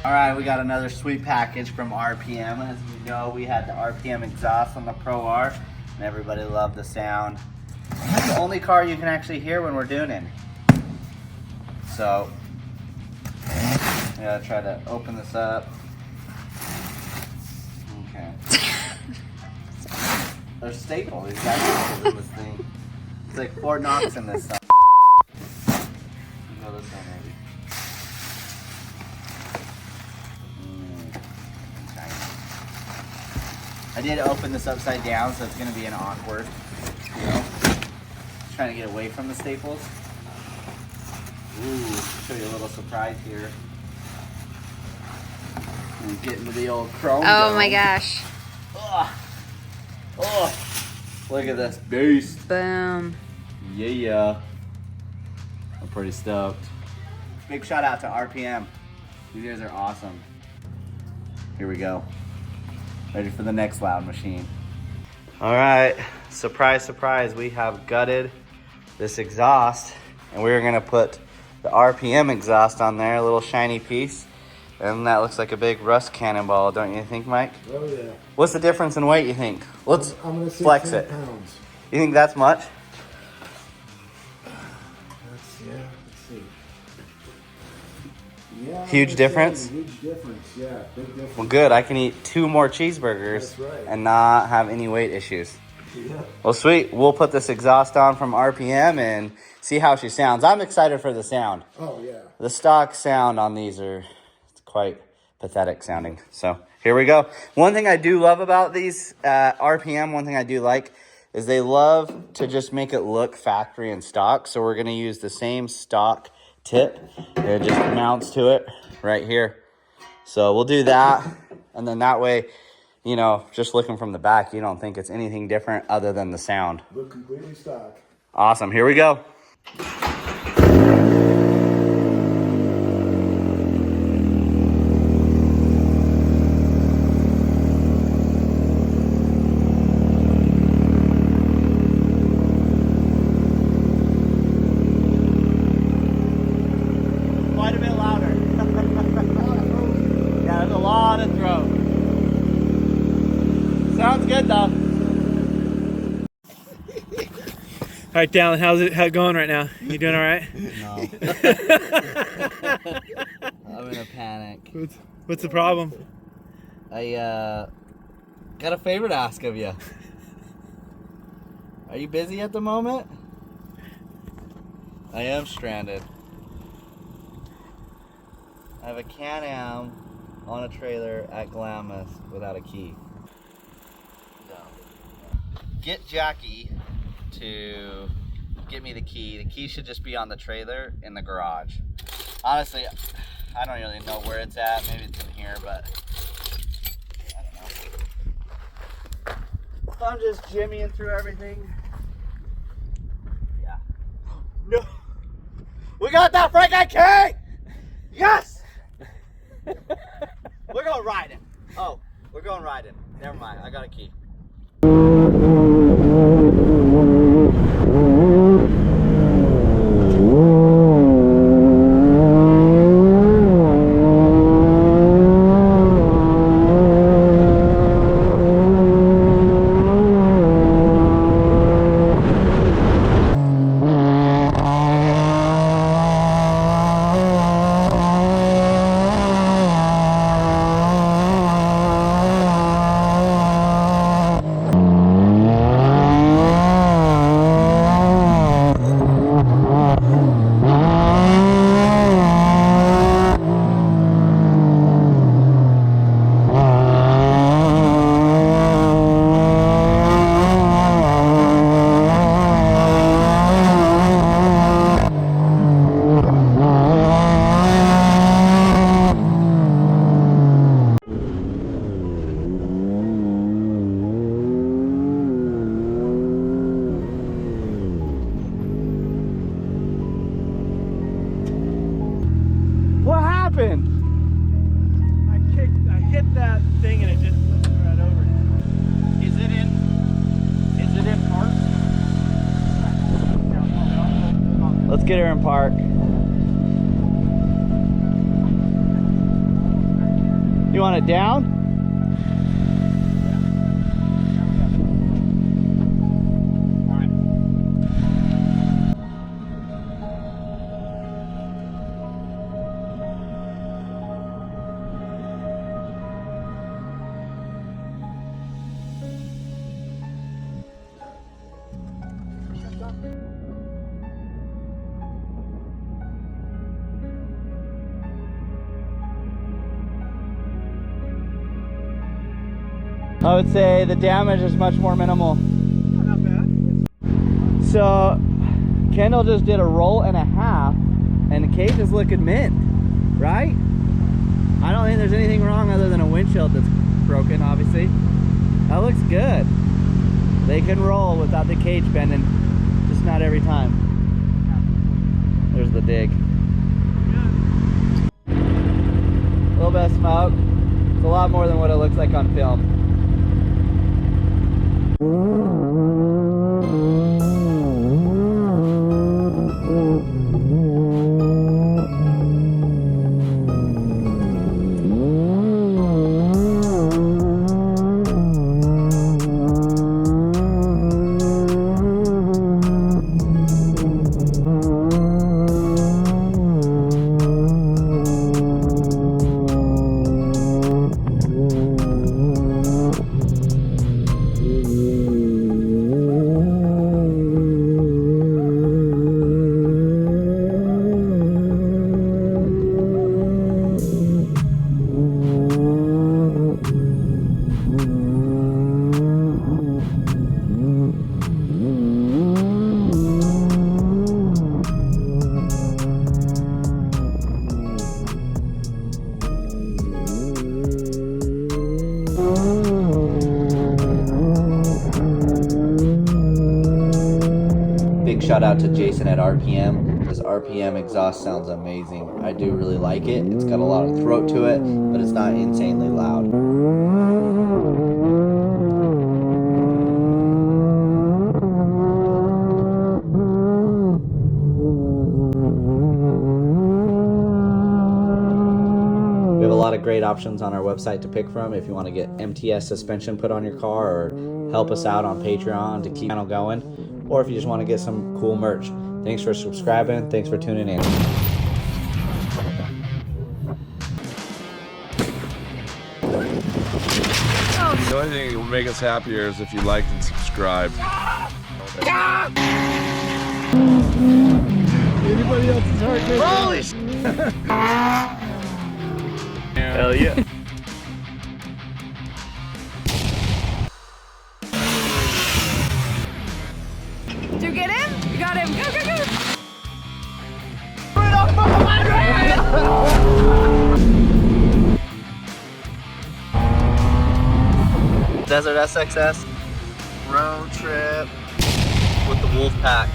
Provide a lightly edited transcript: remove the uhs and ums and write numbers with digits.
All right, we got another sweet package from RPM. As you know, we had the RPM exhaust on the Pro R, and everybody loved the sound. It's the only car you can actually hear when we're doing it. So, I gotta try to open this up. Okay. They're staple. These guys in this thing. It's like Fort Knox in this stuff. Go this way, maybe. I did open this upside down, so it's going to be an awkward, you know, just trying to get away from the staples. Ooh, show you a little surprise here. And get into the old chrome. Oh dome. my gosh. Ugh. Oh, look at this beast. Boom. Yeah. I'm pretty stoked. Big shout out to RPM. These guys are awesome. Here we go. Ready for the next loud machine. All right, surprise, surprise. We have gutted this exhaust and we're gonna put the RPM exhaust on there, a little shiny piece. And that looks like a big rust cannonball, don't you think, Mike? Oh yeah. What's the difference in weight, you think? Let's I'm gonna say flex 10 it. pounds. You think that's much? Let's see. Yeah. Huge difference? Huge difference, yeah, big difference. Well, good. I can eat 2 more cheeseburgers That's right. and not have any weight issues. Yeah. Well, sweet. We'll put this exhaust on from RPM and see how she sounds. I'm excited for the sound. Oh yeah. The stock sound on these are quite pathetic sounding. So here we go. One thing I do love about these RPM, one thing I do like is they love to just make it look factory and stock. So we're going to use the same stock tip. It just mounts to it right here. So we'll do that. And then that way, you know, just looking from the back, you don't think it's anything different other than the sound. Look completely stock. Awesome. Here we go. Quite a bit louder. Yeah, there's a lot of throat. Sounds good though. All right, Dallin, how's it going right now? You doing all right? No. I'm in a panic. What's the problem? I got a favor to ask of you. Are you busy at the moment? I am stranded. I have a Can-Am on a trailer at Glamis without a key. Get Jackie to get me the key. The key should just be on the trailer in the garage. Honestly, I don't really know where it's at. Maybe it's in here, but I don't know. I'm just jimmying through everything. Yeah. No. We got that freaking key! Yes! We're going riding. Oh, we're going riding. Never mind, I got a key. Let's get her in park. You want it down? I would say the damage is much more minimal. Not bad. So Kendall just did a roll and a half and the cage is looking mint, right? I don't think there's anything wrong other than a windshield that's broken, obviously. That looks good. They can roll without the cage bending, just not every time. There's the dig. A little bit of smoke. It's a lot more than what it looks like on film. Big shout out to Jason at RPM. This RPM exhaust sounds amazing. I do really like it. It's got a lot of throat to it, but it's not insanely loud. We have a lot of great options on our website to pick from if you want to get MTS suspension put on your car or help us out on Patreon to keep the channel going, or if you just want to get some cool merch. Thanks for subscribing. Thanks for tuning in. The only thing that will make us happier is if you liked and subscribed. Anybody else's heart? Holy sh! Hell yeah. Did you get him? You got him. Go, go, go. Desert SXS road trip with the Wolf Pack.